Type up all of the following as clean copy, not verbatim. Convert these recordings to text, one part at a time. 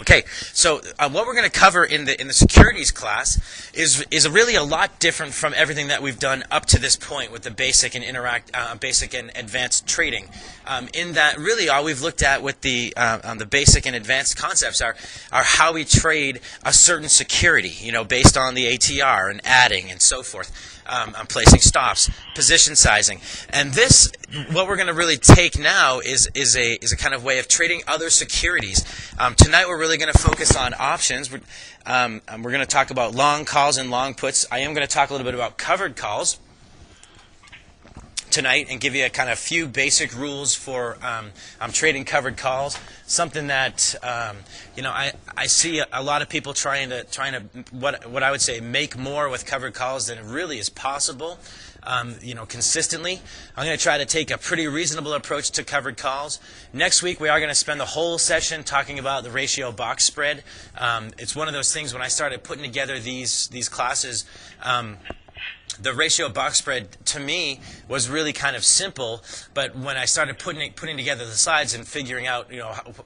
Okay, so what we're going to cover in the securities class is really a lot different from everything that we've done up to this point with the basic and basic and advanced trading. In that, really, all we've looked at with the basic and advanced concepts are how we trade a certain security, based on the ATR and adding and so forth. Placing stops, position sizing, and this, what we're going to really take now is a kind of way of trading other securities. Tonight we're really going to focus on options. We're going to talk about long calls and long puts. I am going to talk a little bit about covered calls tonight and give you a kind of few basic rules for trading covered calls. Something that I see a lot of people trying to what I would say make more with covered calls than it really is possible. Consistently. I'm going to try to take a pretty reasonable approach to covered calls. Next week we are going to spend the whole session talking about the ratio box spread. It's one of those things when I started putting together these classes. The ratio box spread to me was really kind of simple, but when I started putting together the slides and figuring out,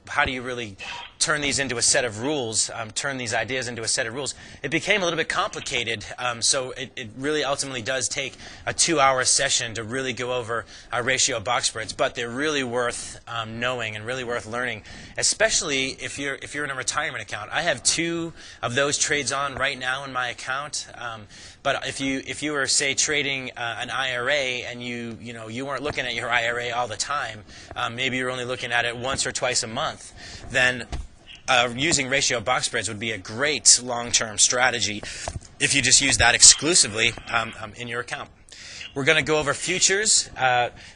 how do you really turn these into a set of rules, turn these ideas into a set of rules, it became a little bit complicated. So it really ultimately does take a 2-hour session to really go over ratio box spreads, but they're really worth knowing and really worth learning, especially if you're in a retirement account. I have 2 of those trades on right now in my account. But if you were, say, trading an IRA and you weren't looking at your IRA all the time, maybe you're only looking at it once or twice a month, then using ratio box spreads would be a great long-term strategy if you just use that exclusively in your account. We're going to go over futures.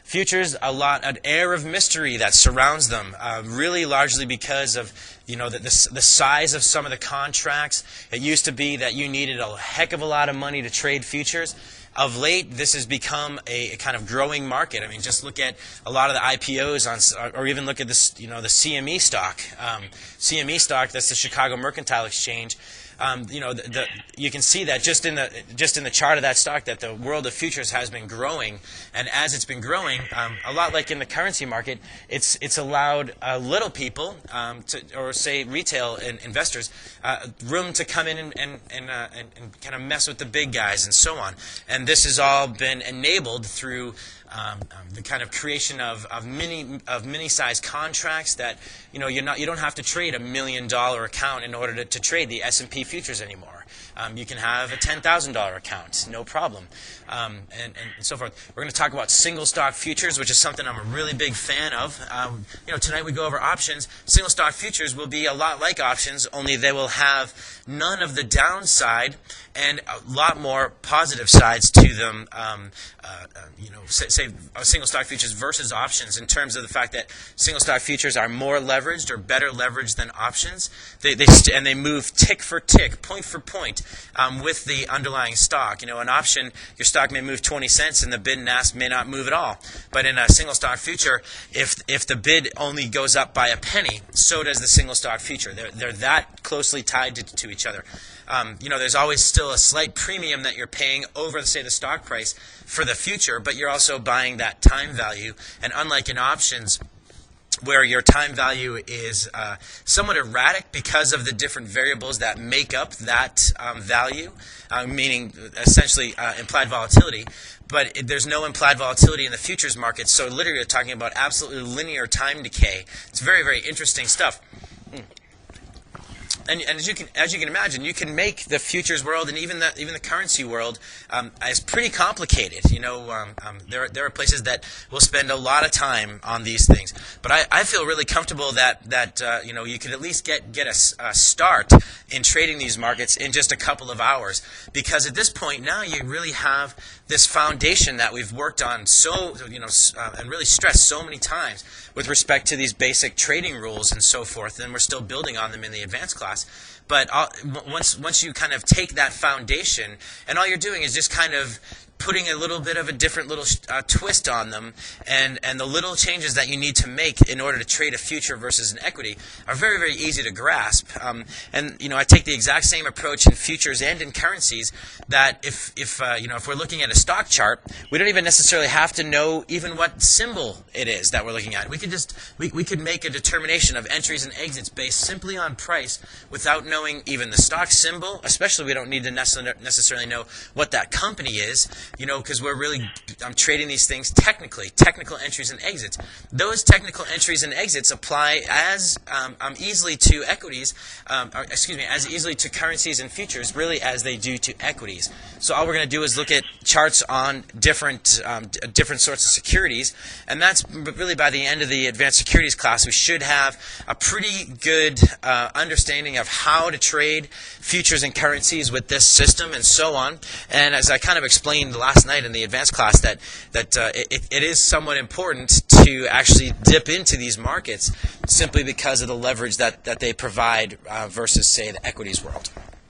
Futures, an air of mystery that surrounds them, really largely because of the size of some of the contracts. It used to be that you needed a heck of a lot of money to trade futures. Of late, this has become a kind of growing market. I mean, just look at a lot of the IPOs or even look at this, the CME stock. CME stock, that's the Chicago Mercantile Exchange. You can see that just in the chart of that stock that the world of futures has been growing, and as it's been growing, a lot like in the currency market, it's allowed little people or say retail investors room to come in and kind of mess with the big guys and so on. And this has all been enabled through the kind of creation of mini-sized contracts that you don't have to trade $1 million account in order to trade the S&P futures anymore. You can have a $10,000 account, no problem, and so forth. We're going to talk about single stock futures, which is something I'm a really big fan of. Tonight we go over options. Single stock futures will be a lot like options, only they will have none of the downside and a lot more positive sides to them. Say single stock futures versus options in terms of the fact that single stock futures are more leveraged or better leveraged than options. They move tick for tick, point for point with the underlying stock. An option, your stock may move 20 cents and the bid and ask may not move at all. But in a single stock future, if the bid only goes up by a penny, so does the single stock future. They're that closely tied to each other. There's always still a slight premium that you're paying over, say, the stock price for the future, but you're also buying that time value. And unlike in options, where your time value is somewhat erratic because of the different variables that make up that value, meaning essentially implied volatility, but there's no implied volatility in the futures market, so literally you're talking about absolutely linear time decay. It's very, very interesting stuff. And as you can imagine, you can make the futures world and even the currency world as pretty complicated. There are places that will spend a lot of time on these things. But I feel really comfortable that you could at least get a start in trading these markets in just a couple of hours, because at this point now you really have this foundation that we've worked on and really stressed so many times with respect to these basic trading rules and so forth, and we're still building on them in the advanced class. But once you kind of take that foundation, and all you're doing is just kind of putting a little bit of a different little twist on them, and the little changes that you need to make in order to trade a future versus an equity are very, very easy to grasp. And I take the exact same approach in futures and in currencies, that if we're looking at a stock chart, we don't even necessarily have to know even what symbol it is that we're looking at. We could make a determination of entries and exits based simply on price without knowing even the stock symbol. Especially, we don't need to necessarily know what that company is, because I'm trading these things technical entries and exits. Those technical entries and exits apply as easily to equities, as easily to currencies and futures, really, as they do to equities. So all we're going to do is look at charts on different sorts of securities, and that's really by the end of the advanced securities class, we should have a pretty good understanding of how to trade futures and currencies with this system and so on. And as I kind of explained last night in the advanced class, that it is somewhat important to actually dip into these markets simply because of the leverage that they provide versus, say, the equities world.